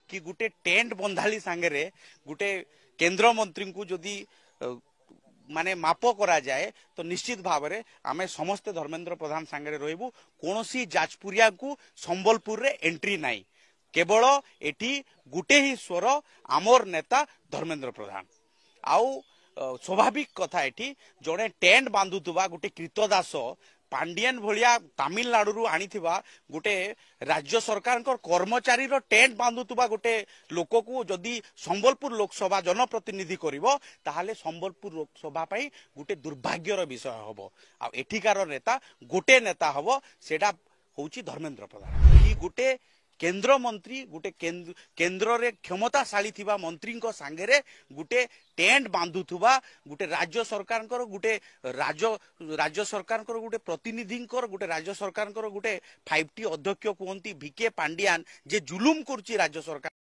कि गोटे टेंट बंधाली सांगे गोटे केंद्र मंत्री को जदि माने माप करा जाए तो निश्चित भाव में आम समस्ते धर्मेंद्र प्रधान सांगे रही कौन जाजपुरिया को संबलपुर रे एंट्री नाई केवल एटी गुटे ही स्वर आमर नेता धर्मेंद्र प्रधान आउ स्वाभाविक कथा एटी जड़े टेंट बांधुवा गोटे कृतदास पांडियन भलिया तमिलनाडु आनी गोटे राज्य सरकार कर्मचारी टेंट बांधुवा गोटे लोक को जदि संबलपुर लोकसभा जनप्रतिनिधि करिवो ताहाले संबलपुर लोकसभा पाई गोटे दुर्भाग्यर विषय हबो आ एठिकार नेता गोटे नेता हबो सेटा होउची धर्मेंद्र प्रधान गोटे केंद्र मंत्री गोटे केंद्र रे क्षमताशाली थिबा मंत्री सांगे गोटे टेंट बांधुवा गोटे राज्य सरकार गोटे राज्य सरकार गोटे प्रतिनिधि गोटे राज्य सरकार गोटे 5T अध्यक्ष कहती भिके पांडियान जे जुलुम करुच्ची राज्य सरकार।